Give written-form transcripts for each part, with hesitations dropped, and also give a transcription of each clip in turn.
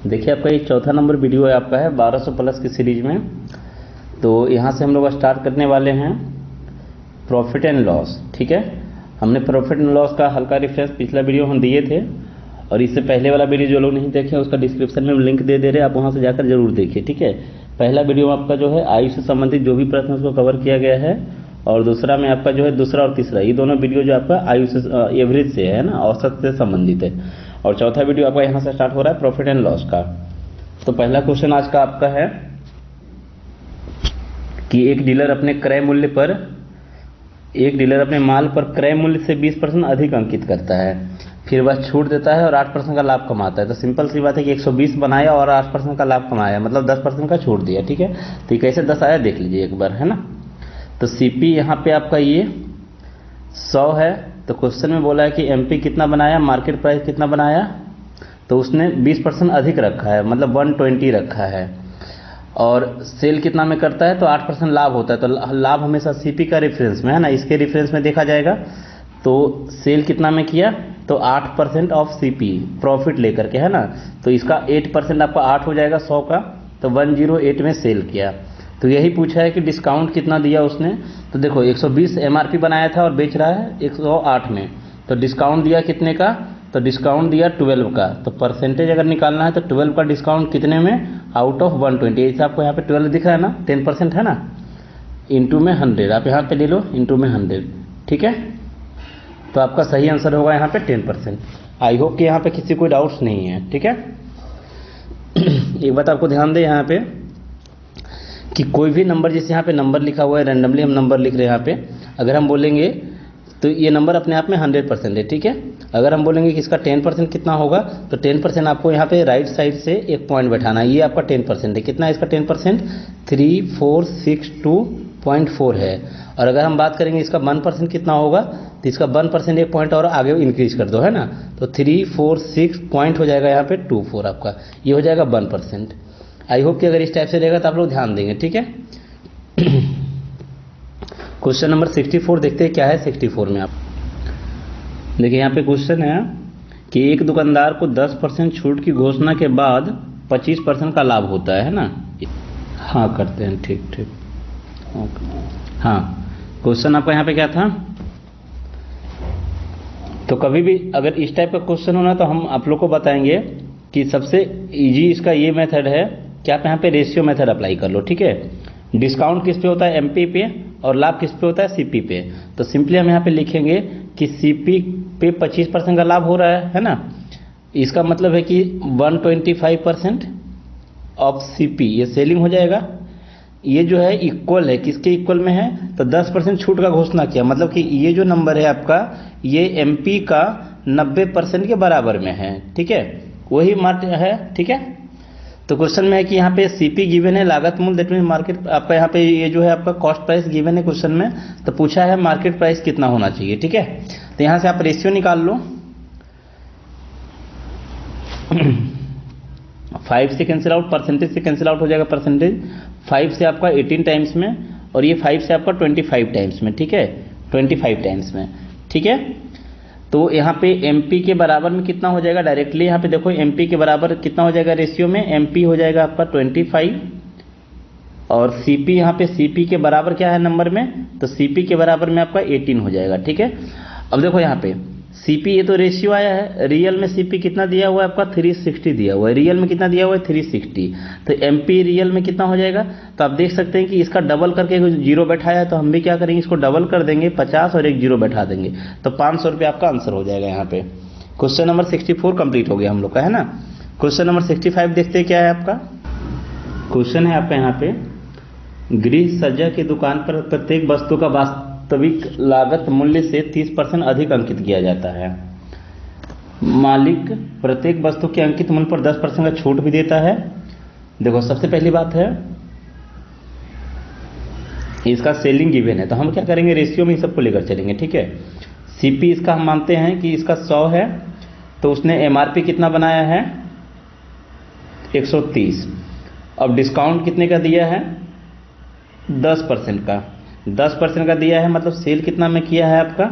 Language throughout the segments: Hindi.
देखिए आपका ये चौथा नंबर वीडियो है आपका है 1200 प्लस की सीरीज में। तो यहाँ से हम लोग स्टार्ट करने वाले हैं प्रॉफिट एंड लॉस। ठीक है, हमने प्रॉफिट एंड लॉस का हल्का रेफरेंस पिछला वीडियो हम दिए थे, और इससे पहले वाला वीडियो जो लोग नहीं देखे उसका डिस्क्रिप्शन में लिंक दे रहे, आप वहाँ से जाकर जरूर देखिए। ठीक है, पहला वीडियो आपका जो है आयु से संबंधित जो भी प्रश्न उसको कवर किया गया है, और दूसरा में आपका जो है दूसरा और तीसरा ये दोनों वीडियो जो आपका आयु से एवरेज से है ना, औसत से संबंधित है, और चौथा वीडियो आपका यहाँ से स्टार्ट हो रहा है प्रॉफिट एंड लॉस का। तो पहला क्वेश्चन आज का आपका है कि एक डीलर अपने माल पर क्रय मूल्य से 20% अधिक अंकित करता है, फिर वह छूट देता है और 8% का लाभ कमाता है। तो सिंपल सी बात है कि 120 बनाया और 8% का लाभ कमाया, मतलब 10% का छूट दिया। ठीक है, तो ये कैसे 10 आया देख लीजिए एक बार, है ना। तो सीपी यहाँ पे आपका ये 100 है, तो क्वेश्चन में बोला है कि एमपी कितना बनाया, मार्केट प्राइस कितना बनाया, तो उसने 20% अधिक रखा है, मतलब 120 रखा है, और सेल कितना में करता है तो 8% लाभ होता है। तो लाभ हमेशा सीपी का रेफरेंस में है ना, इसके रेफरेंस में देखा जाएगा। तो सेल कितना में किया तो 8% ऑफ सीपी प्रॉफिट लेकर के, है ना। तो इसका 8% आपका 8 हो जाएगा 100 का, तो 108 में सेल किया। तो यही पूछा है कि डिस्काउंट कितना दिया उसने। तो देखो 120 एमआरपी बनाया था और बेच रहा है 108 में, तो डिस्काउंट दिया कितने का, तो डिस्काउंट दिया 12 का। तो परसेंटेज अगर निकालना है तो 12 का डिस्काउंट कितने में, आउट ऑफ 120। ऐसे आपको यहाँ पे 12 दिख रहा है ना, 10% है ना, इंटू में 100 आप यहाँ पे ले लो, इंटू में 100। ठीक है, तो आपका सही आंसर होगा यहाँ पे 10%। आई होप कि यहाँ पे किसी कोई डाउट्स नहीं है। ठीक है, एक बात आपको ध्यान दे यहाँ पे कि कोई भी नंबर, जैसे यहाँ पे नंबर लिखा हुआ है, रैंडमली हम नंबर लिख रहे हैं यहाँ पे, अगर हम बोलेंगे तो ये नंबर अपने आप में 100% है। ठीक है, अगर हम बोलेंगे कि इसका 10% कितना होगा, तो 10% आपको यहाँ पे राइट साइड से एक पॉइंट बैठाना है। ये आपका 10% है, कितना है इसका 10%, 3462.4 है। और अगर हम बात करेंगे इसका 1% कितना होगा, तो इसका 1% एक पॉइंट और आगे इंक्रीज कर दो, है ना, तो 346 पॉइंट हो जाएगा यहाँ पे 24 आपका, ये हो जाएगा 1%। आई होप कि अगर इस टाइप से रहेगा तो आप लोग ध्यान देंगे। ठीक है, क्वेश्चन नंबर 64 देखते हैं क्या है 64 में। आप देखिए यहाँ पे क्वेश्चन है कि एक दुकानदार को 10% छूट की घोषणा के बाद 25% का लाभ होता है ना। हाँ करते हैं, ठीक ठीक, हाँ। क्वेश्चन आपका यहाँ पे क्या था, तो कभी भी अगर इस टाइप का क्वेश्चन होना तो हम आप लोग को बताएंगे कि सबसे इजी इसका ये मेथड है कि आप यहाँ पे रेशियो मेथड अप्लाई कर लो। ठीक है, डिस्काउंट किस पे होता है, एमपी पे, और लाभ किस पे होता है, सीपी पे। तो सिंपली हम यहाँ पे लिखेंगे कि सीपी पे 25% का लाभ हो रहा है ना, इसका मतलब है कि 125% ऑफ सीपी ये सेलिंग हो जाएगा। ये जो है इक्वल है, किसके इक्वल में है, तो 10% छूट का घोषणा किया, मतलब कि ये जो नंबर है आपका ये एमपी का 90% के बराबर में है। ठीक है, वही मार्ट है। ठीक है, तो क्वेश्चन में है कि यहाँ पे सीपी गिवन है, लागत मूल्य दैट मीन मार्केट, आपका यहाँ पे ये जो है आपका कॉस्ट प्राइस गिवन है क्वेश्चन में, तो पूछा है मार्केट प्राइस कितना होना चाहिए। ठीक है, तो यहाँ से आप रेशियो निकाल लो, 5 से कैंसिल आउट, परसेंटेज से कैंसिल आउट हो जाएगा परसेंटेज, 5 से आपका 18 टाइम्स में, और ये 5 से आपका 25 टाइम्स में। ठीक है, 25 टाइम्स में। ठीक है, तो यहाँ पे एमपी के बराबर में कितना हो जाएगा, डायरेक्टली यहाँ पे देखो एमपी के बराबर कितना हो जाएगा रेशियो में, एमपी हो जाएगा आपका 25, और सीपी यहाँ पे सीपी के बराबर क्या है नंबर में, तो सीपी के बराबर में आपका 18 हो जाएगा। ठीक है, अब देखो यहाँ पे सीपी ये तो रेशियो आया है, रियल में सीपी कितना दिया हुआ है आपका 360 दिया हुआ है, रियल में कितना दिया हुआ है 360, तो एमपी रियल में कितना हो जाएगा, तो आप देख सकते हैं कि इसका डबल करके जीरो बैठाया है, तो हम भी क्या करेंगे इसको डबल कर देंगे, 50 और एक जीरो बैठा देंगे, तो 500 रुपये आपका आंसर हो जाएगा। यहाँ पे क्वेश्चन नंबर 64 कंप्लीट हो गया हम लोग का, है ना। क्वेश्चन नंबर 65 देखते हैं क्या है आपका। क्वेश्चन है आपका यहाँ पे, गृह सज्जा की दुकान पर प्रत्येक वस्तु का वास्तविक लागत मूल्य से 30% अधिक अंकित किया जाता है। मालिक प्रत्येक वस्तु के अंकित मूल्य पर 10% का छूट भी देता है। देखो सबसे पहली बात है इसका सेलिंग गिवन है, तो हम क्या करेंगे रेशियो में सबको लेकर चलेंगे। ठीक है, सीपी इसका हम मानते हैं कि इसका 100 है, तो उसने एमआरपी कितना बनाया है 130, अब डिस्काउंट कितने का दिया है 10% का, 10% का दिया है, मतलब सेल कितना में किया है आपका,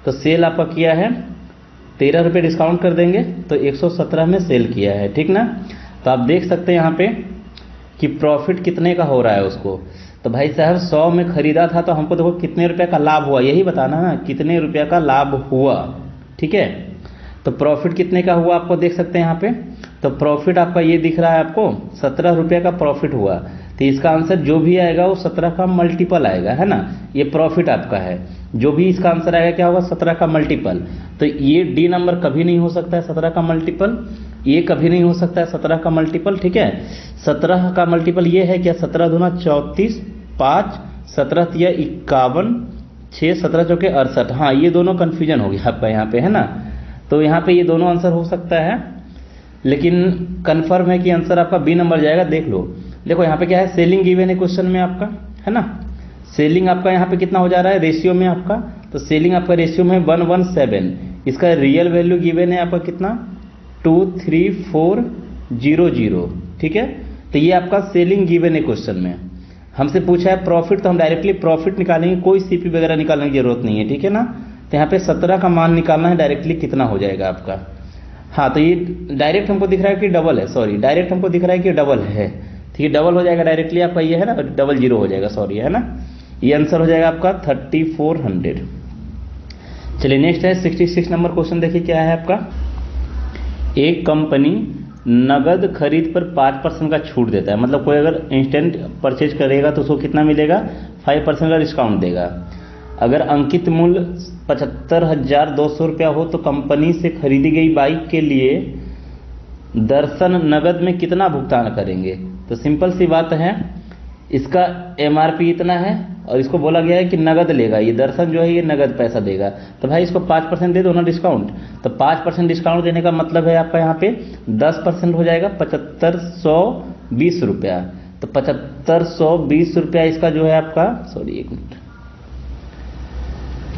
तो सेल आपका किया है 13 रुपये, डिस्काउंट कर देंगे तो 117 में सेल किया है। ठीक ना, तो तो आप देख सकते हैं यहाँ पे कि प्रॉफिट कितने का हो रहा है उसको। तो भाई साहब 100 में खरीदा था तो हमको देखो कितने रुपए का लाभ हुआ, यही बताना ना कितने रुपए का लाभ हुआ, ठीक है। तो प्रॉफिट कितने का हुआ आपको देख सकते हैं यहाँ पे। तो प्रॉफिट आपका ये दिख रहा है आपको 17 रुपये का प्रॉफिट हुआ। तो इसका आंसर जो भी आएगा वो 17 का मल्टीपल आएगा, है ना। ये प्रॉफिट आपका है, जो भी इसका आंसर आएगा क्या होगा 17 का मल्टीपल। तो ये डी नंबर कभी नहीं हो सकता है 17 का मल्टीपल, ये कभी नहीं हो सकता है 17 का मल्टीपल, ठीक है। 17 का मल्टीपल ये है क्या 17 दूना 34, 5 17 तिया 51, 6 17 चौके 68। हाँ ये दोनों कन्फ्यूजन हो गया आपका यहाँ पे, है ना। तो यहाँ पे ये दोनों आंसर हो सकता है, लेकिन कंफर्म है कि आंसर आपका बी नंबर जाएगा। देख लो, देखो यहाँ पे क्या है, सेलिंग गिवन है क्वेश्चन में आपका, है ना। सेलिंग आपका यहाँ पे कितना हो जा रहा है रेशियो में आपका, तो सेलिंग आपका रेशियो में 117। इसका रियल वैल्यू गिवन है आपका कितना 23400, ठीक है। तो ये आपका सेलिंग गिवन है क्वेश्चन में। हमसे पूछा है प्रॉफिट, तो हम डायरेक्टली प्रॉफिट निकालेंगे, कोई सीपी वगैरह निकालने की जरूरत नहीं है, ठीक है ना। तो यहाँ पे 17 का मान निकालना है, डायरेक्टली कितना हो जाएगा आपका। हाँ तो ये डायरेक्ट हमको दिख रहा है कि डबल है, सॉरी डायरेक्ट हमको दिख रहा है कि डबल है, ठीक है। डबल हो जाएगा डायरेक्टली आपका, ये है ना, डबल जीरो हो जाएगा, सॉरी, है ना। ये आंसर हो जाएगा आपका 3400। चलिए नेक्स्ट है 66 नंबर क्वेश्चन, देखिए क्या है आपका। एक कंपनी नगद खरीद पर 5% का छूट देता है, मतलब कोई अगर इंस्टेंट परचेज करेगा तो उसको कितना मिलेगा 5% का डिस्काउंट देगा। अगर अंकित मूल्य 75,200 रुपया हो तो कंपनी से खरीदी गई बाइक के लिए दर्शन नगद में कितना भुगतान करेंगे। तो सिंपल सी बात है, इसका एमआरपी इतना है और इसको बोला गया है कि नगद लेगा, ये दर्शन जो है ये नगद पैसा देगा। तो भाई इसको 5% दे दो ना डिस्काउंट। तो 5% डिस्काउंट देने का मतलब है आपका यहाँ पे 10% हो जाएगा 7520 रुपया। तो 7520 रुपया इसका जो है आपका, सॉरी एक मिनट,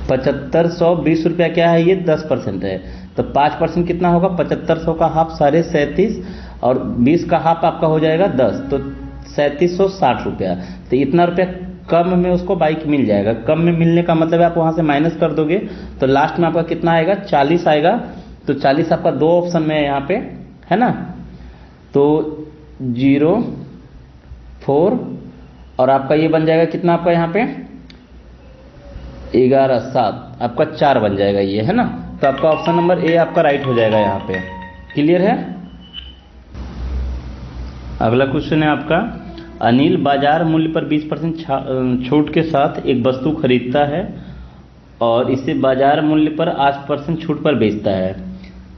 7520 रुपया क्या है, ये 10% है। तो 5% कितना होगा 7500 का हाफ 37.5 और 20 का हाफ आपका हो जाएगा 10, तो 3760 रुपया। तो इतना रुपया कम में उसको बाइक मिल जाएगा। कम में मिलने का मतलब है आप वहां से माइनस कर दोगे तो लास्ट में आपका कितना आएगा 40 आएगा। तो 40 आपका दो ऑप्शन में है यहाँ पे, है ना। तो 0 4 और आपका ये बन जाएगा कितना आपका यहाँ पे 11 7, आपका 4 बन जाएगा ये, है ना। तो आपका ऑप्शन नंबर ए आपका राइट हो जाएगा यहाँ पे। क्लियर है। अगला क्वेश्चन है आपका, अनिल बाजार मूल्य पर 20% छूट के साथ एक वस्तु खरीदता है और इसे बाजार मूल्य पर 8% छूट पर बेचता है,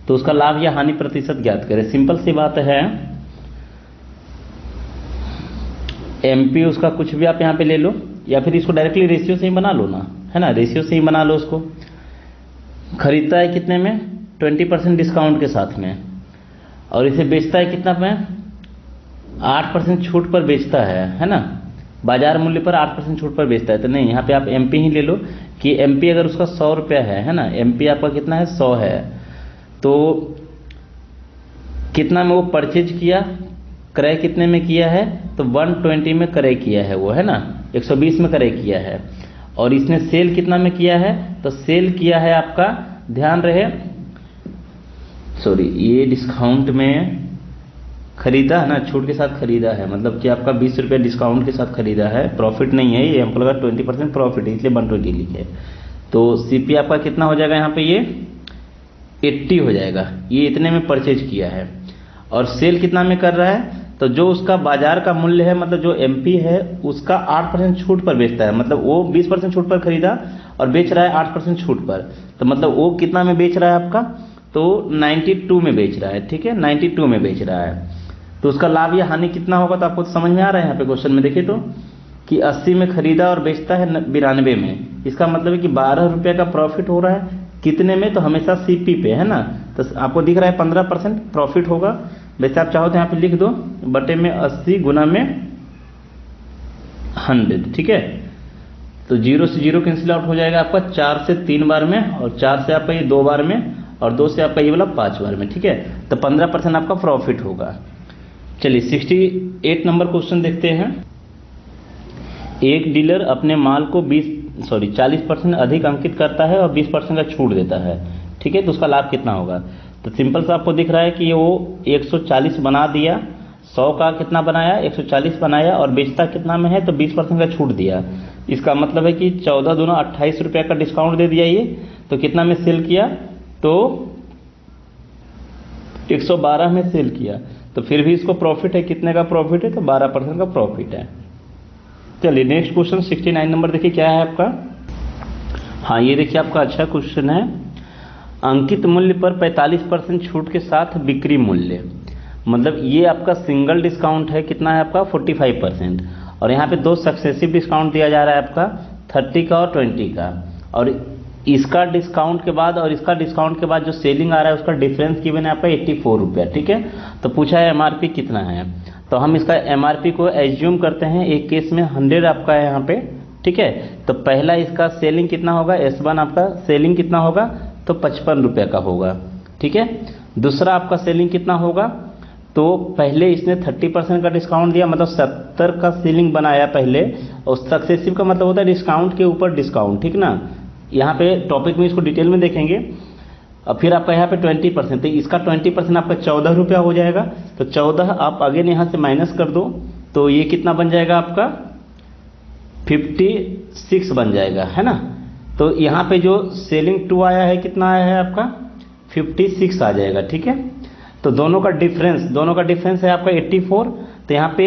तो उसका लाभ या हानि प्रतिशत ज्ञात करें। सिंपल सी बात है, एमपी उसका कुछ भी आप यहाँ पे ले लो या फिर इसको डायरेक्टली रेशियो से ही बना लो ना, है ना, रेशियो से ही बना लो। उसको खरीदता है कितने में 20% डिस्काउंट के साथ में और इसे बेचता है कितना में 8% छूट पर बेचता है ना। बाजार मूल्य पर 8% छूट पर बेचता है। तो नहीं, यहाँ पे आप एमपी ही ले लो कि एमपी अगर उसका 100 रुपया है ना, एमपी आपका कितना है 100 है, तो कितना में वो परचेज किया, क्रय कितने में किया है, तो 120 में क्रय किया है वो, है ना, 120 में क्रय किया है। और इसने सेल कितना में किया है, तो सेल किया है आपका, ध्यान रहे, सॉरी ये डिस्काउंट में खरीदा है ना, छूट के साथ खरीदा है, मतलब कि आपका 20 रुपये डिस्काउंट के साथ खरीदा है, प्रॉफिट नहीं है ये, हमको लगा 20% प्रॉफिट है इसलिए 120 लिखे। तो सीपी आपका कितना हो जाएगा यहाँ पे, ये 80 हो जाएगा, ये इतने में परचेज किया है। और सेल कितना में कर रहा है, तो जो उसका बाजार का मूल्य है, मतलब जो एमपी है उसका 8% छूट पर बेचता है, मतलब वो 20% छूट पर खरीदा और बेच रहा है 8% छूट पर, तो मतलब वो कितना में बेच रहा है आपका, तो 92 में बेच रहा है, ठीक है, 92 में बेच रहा है। तो उसका लाभ या हानि कितना होगा, तो आपको समझ में आ रहा है यहाँ पे क्वेश्चन में देखिए तो कि 80 में खरीदा और बेचता है 92 में, इसका मतलब है कि 12 रुपये का प्रॉफिट हो रहा है कितने में, तो हमेशा सीपी पे, है ना। तो आपको दिख रहा है 15% प्रॉफिट होगा। वैसे आप चाहो तो यहाँ पे लिख दो बटे में 80 गुना में 100, ठीक है। तो 0 से 0 कैंसिल आउट हो जाएगा आपका, 4 से 3 बार में और 4 से आपका ये 2 बार में और 2 से आपका ये वाला 5 बार में, ठीक है। तो 15% आपका प्रॉफिट होगा। चलिए 68 नंबर क्वेश्चन देखते हैं। एक डीलर अपने माल को 40% अधिक अंकित करता है और 20% का छूट देता है, ठीक है, तो उसका लाभ कितना होगा। तो सिंपल सा आपको दिख रहा है कि वो 140 बना दिया 100 का कितना बनाया, 140 बनाया, और बेचता कितना में है, तो 20% का छूट दिया। इसका मतलब है कि 14 दूना 28 रुपये का डिस्काउंट दे दिया ये, तो कितना में सेल किया, तो 112 में सेल किया, तो फिर भी इसको प्रॉफिट है, कितने का प्रॉफिट है, तो 12% का प्रॉफिट है। चलिए नेक्स्ट क्वेश्चन 69 नंबर देखिए क्या है आपका। हाँ ये देखिए आपका अच्छा क्वेश्चन है। अंकित मूल्य पर 45% छूट के साथ बिक्री मूल्य, मतलब ये आपका सिंगल डिस्काउंट है, कितना है आपका 45%, और यहाँ पे दो सक्सेसिव डिस्काउंट दिया जा रहा है आपका 30 का और 20 का, और इसका डिस्काउंट के बाद और इसका डिस्काउंट के बाद जो सेलिंग आ रहा है उसका डिफरेंस गिवन है आपका 84 रुपया, ठीक है। तो पूछा है एमआरपी कितना है, तो हम इसका एमआरपी को एज्यूम करते हैं, एक केस में 100 आपका है यहाँ पे, ठीक है। तो पहला इसका सेलिंग कितना होगा, S1 आपका सेलिंग कितना होगा, तो 55 रुपये का होगा, ठीक है। दूसरा आपका सेलिंग कितना होगा, तो पहले इसने 30% का डिस्काउंट दिया, मतलब 70 का सेलिंग बनाया पहले, और सक्सेसिव का मतलब होता है डिस्काउंट के ऊपर डिस्काउंट, ठीक ना। यहाँ पे टॉपिक में इसको डिटेल में देखेंगे। और फिर आपका यहाँ पे 20%, तो इसका 20% आपका 14 रुपया हो जाएगा, तो 14 आप अगेन यहाँ से माइनस कर दो, तो ये कितना बन जाएगा आपका 56 बन जाएगा, है ना। तो यहाँ पे जो सेलिंग 2 आया है कितना आया है आपका 56 आ जाएगा, ठीक है। तो दोनों का डिफरेंस है आपका 84, तो यहाँ पे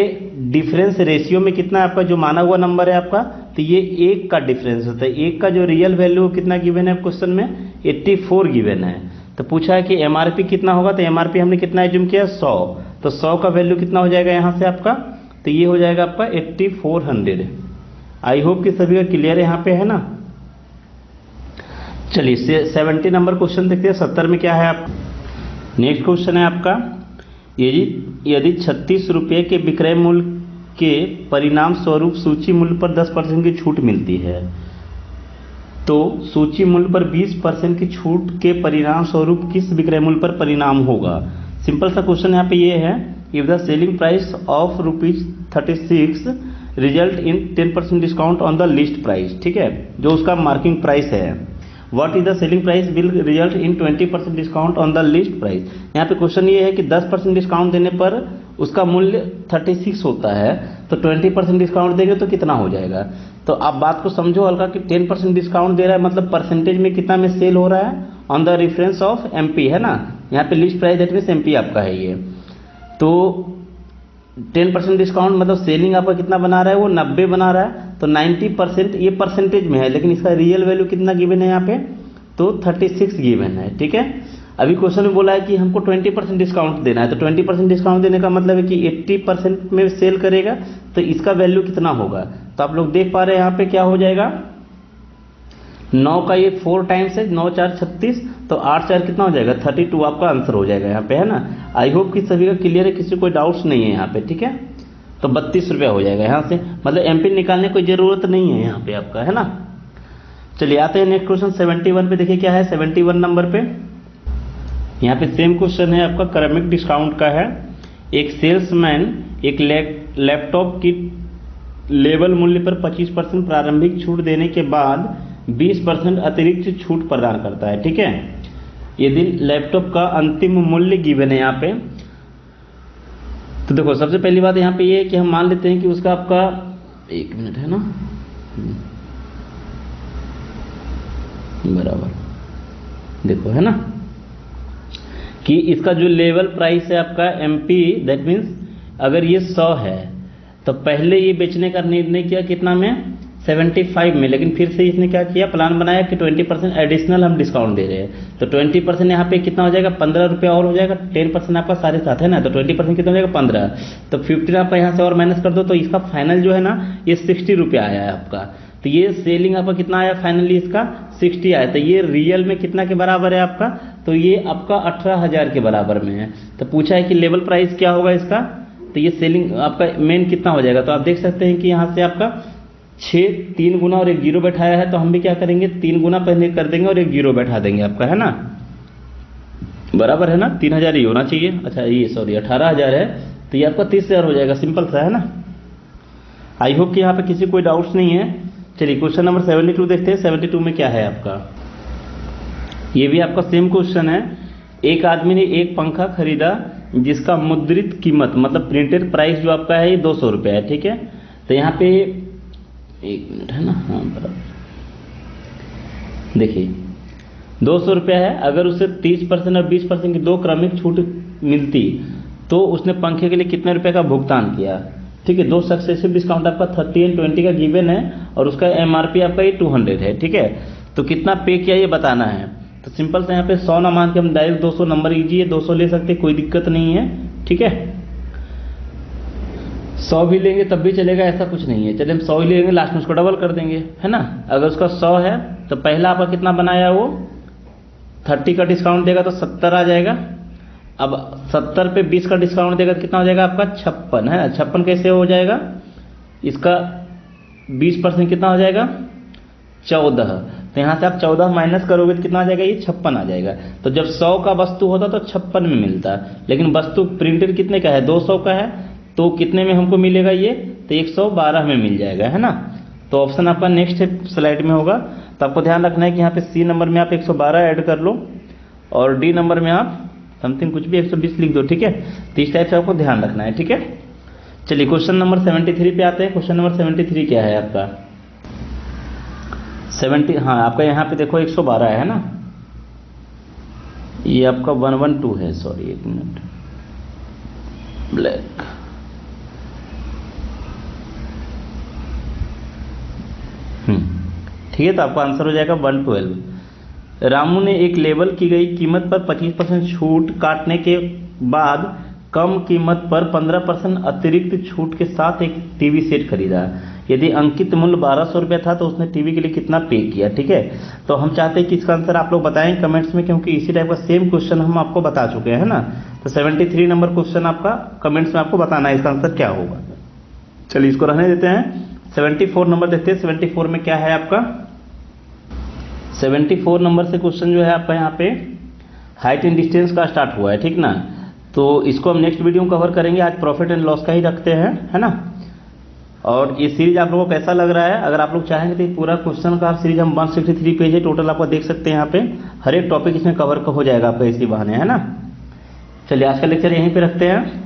डिफरेंस रेशियो में कितना है आपका, जो माना हुआ नंबर है आपका, तो ये 1 का डिफरेंस होता है, 1 का जो रियल वैल्यू कितना गिवन है क्वेश्चन में 84 गिवन है। तो पूछा है कि एमआरपी कितना होगा, तो एमआरपी हमने कितना एज्यूम किया 100, तो 100 का वैल्यू कितना हो जाएगा यहाँ से आपका, तो ये हो जाएगा आपका 8400। आई होप कि सभी का क्लियर यहाँ पे है ना। चलिए 70 नंबर क्वेश्चन देखते हैं, 70 में क्या है आप। नेक्स्ट क्वेश्चन है आपका, यदि 36 रुपये के विक्रय मूल्य के परिणाम स्वरूप सूची मूल्य पर 10% की छूट मिलती है, तो सूची मूल्य पर 20% की छूट के परिणाम स्वरूप किस विक्रय मूल्य पर परिणाम होगा। सिंपल सा क्वेश्चन यहाँ पे ये है, if the selling price of ₹36 result in 10% discount on the list price, ठीक है, जो उसका मार्किंग प्राइस है। What is the selling price will result in 20% discount on the list price. यहाँ पे क्वेश्चन ये है कि 10% डिस्काउंट देने पर उसका मूल्य 36 होता है, तो 20% डिस्काउंट देंगे तो कितना हो जाएगा। तो आप बात को समझो हल्का कि 10% डिस्काउंट दे रहा है, मतलब परसेंटेज में कितना में सेल हो रहा है on the reference of MP, है ना। यहाँ पे list price that means MP आपका है ये, तो 10% डिस्काउंट मतलब सेलिंग आपका कितना बना रहा है, वो 90 बना रहा है, तो 90% ये परसेंटेज में है, लेकिन इसका रियल वैल्यू कितना गिवन है यहाँ पे, तो 36 गिवन है, ठीक है। अभी क्वेश्चन में बोला है कि हमको 20% डिस्काउंट देना है, तो 20% डिस्काउंट देने का मतलब है कि 80% में सेल करेगा, तो इसका वैल्यू कितना होगा। तो आप लोग देख पा रहे हैं यहाँ पे क्या हो जाएगा, 9 का ये 4 टाइम्स है, 9 4 36, तो 8 4 कितना हो जाएगा 32 आपका आंसर हो जाएगा यहाँ पे, है ना। आई होप कि सभी का क्लियर है, किसी कोई डाउट्स नहीं है यहाँ पे, ठीक है। तो 32 रुपया हो जाएगा यहाँ से, मतलब MP निकालने की जरूरत नहीं है यहाँ पे आपका, है ना। चलिए आते हैं नेक्स्ट क्वेश्चन 71 पे, देखिए क्या है 71 नंबर पे। यहाँ पे सेम क्वेश्चन है आपका, क्रमिक डिस्काउंट का है। एक सेल्समैन एक लैपटॉप की लेवल मूल्य पर 25% प्रारंभिक छूट देने के बाद 20% अतिरिक्त छूट प्रदान करता है, ठीक है। यदि लैपटॉप का अंतिम मूल्य गिवन है यहाँ पे, तो देखो सबसे पहली बात यहाँ पे ये है कि हम मान लेते हैं कि उसका आपका 1 मिनट है ना, बराबर देखो है ना, कि इसका जो लेवल प्राइस है आपका MP, दैट मीन्स अगर ये 100 है, तो पहले ये बेचने का निर्णय किया कितना में 75 में, लेकिन फिर से इसने क्या किया, प्लान बनाया कि 20% एडिशनल हम डिस्काउंट दे रहे हैं, तो 20% यहाँ पे कितना हो जाएगा 15 रुपया और हो जाएगा, 10% आपका साढ़े 7 है ना, तो 20% कितना हो जाएगा 15, तो 15 आप यहाँ से और माइनस कर दो, तो इसका फाइनल जो है ना ये 60 रुपया आया है आपका। तो ये सेलिंग आपका कितना आया फाइनली, इसका 60 आया, तो ये रियल में कितना के बराबर है आपका, तो ये आपका 18,000 के बराबर में है। तो पूछा है कि लेवल प्राइस क्या होगा इसका, तो ये सेलिंग आपका मेन कितना हो जाएगा। तो आप देख सकते हैं कि यहाँ से आपका 6 3 गुना और एक जीरो बैठाया है, तो हम भी क्या करेंगे 3 गुना पहले कर देंगे और एक जीरो बैठा देंगे आपका, है ना, बराबर है ना, 3,000 ही होना चाहिए। अच्छा ये सॉरी 18,000 है, तो ये आपका 30,000 हो जाएगा, सिंपल सा है ना। आई होप कि यहाँ पे किसी कोई डाउट्स नहीं है। चलिए क्वेश्चन नंबर 72 देखते हैं। 72 में क्या है आपका, ये भी आपका सेम क्वेश्चन है। एक आदमी ने एक पंखा खरीदा जिसका मुद्रित कीमत मतलब प्रिंटेड प्राइस जो आपका है ये 200 रुपये है, ठीक है। तो यहाँ पे 1 मिनट है ना, हाँ बराबर, देखिए 200 रुपया है। अगर उसे 30% और 20% की 2 क्रमिक छूट मिलती तो उसने पंखे के लिए कितने रुपए का भुगतान किया, ठीक है। 2 सक्सेसिव डिस्काउंट आपका 30 एंड 20 का गिवन है और उसका MRP आपका ये 200 है, ठीक है। तो कितना पे किया ये बताना है। तो सिंपल से यहाँ पे 100 ना मान के हम डायरेक्ट 200 नंबर इजी है, 200 ले सकते, कोई दिक्कत नहीं है, ठीक है। 100 भी लेंगे तब भी चलेगा, ऐसा कुछ नहीं है। चलिए हम 100 ही लेंगे, लास्ट में उसको डबल कर देंगे, है ना। अगर उसका 100 है तो पहला आपका कितना बनाया वो 30 का डिस्काउंट देगा तो 70 आ जाएगा। अब 70 पे 20 का डिस्काउंट देगा तो कितना हो जाएगा आपका 56, है ना। 56 कैसे हो जाएगा, इसका 20% कितना हो जाएगा 14। तो यहाँ से आप 14 माइनस करोगे तो कितना आ जाएगा, ये 56 आ जाएगा। तो जब 100 का वस्तु होता तो 56 में मिलता, लेकिन वस्तु प्रिंटेड कितने का है 200 का है, तो कितने में हमको मिलेगा ये, तो 112 में मिल जाएगा, है ना। तो ऑप्शन आपका नेक्स्ट स्लाइड में होगा। तो आपको ध्यान रखना है कि यहाँ पे सी नंबर में आप 112 ऐड कर लो और डी नंबर में आप समथिंग कुछ भी 120 लिख दो, ठीक है। तो इस टाइप से आपको ध्यान रखना है, ठीक है। चलिए क्वेश्चन नंबर 73 पे आते हैं। क्वेश्चन नंबर 73 क्या है आपका 70, हाँ आपका यहाँ पे देखो 112 है ना, ये आपका 112 है, सॉरी 1 मिनट, ब्लैक, ठीक है। तो आपका आंसर हो जाएगा 112। रामू ने एक लेबल की गई कीमत पर 25% छूट काटने के बाद कम कीमत पर 15% अतिरिक्त छूट के साथ एक टीवी सेट खरीदा। यदि अंकित मूल्य 1200 रुपया था तो उसने टीवी के लिए कितना पे किया, ठीक है। तो हम चाहते हैं कि इसका आंसर आप लोग बताएं कमेंट्स में, क्योंकि इसी टाइप का सेम क्वेश्चन हम आपको बता चुके हैं, है ना। तो 73 नंबर क्वेश्चन आपका कमेंट्स में आपको बताना है इसका आंसर क्या होगा। चलिए इसको रहने देते हैं। 74 नंबर देखते हैं। 74 में क्या है आपका 74 नंबर से क्वेश्चन जो है आपका यहाँ पे हाइट एंड डिस्टेंस का स्टार्ट हुआ है, ठीक ना। तो इसको हम नेक्स्ट वीडियो में कवर करेंगे, आज प्रॉफिट एंड लॉस का ही रखते हैं, है ना। और ये सीरीज आप लोगों को कैसा लग रहा है, अगर आप लोग चाहेंगे तो ये पूरा क्वेश्चन का सीरीज हम 163 पेज है टोटल, आपको देख सकते हैं यहाँ पे हर एक टॉपिक इसमें कवर हो जाएगा आपका इसी बहाने, है ना। चलिए आज का लेक्चर यहीं पे रखते हैं।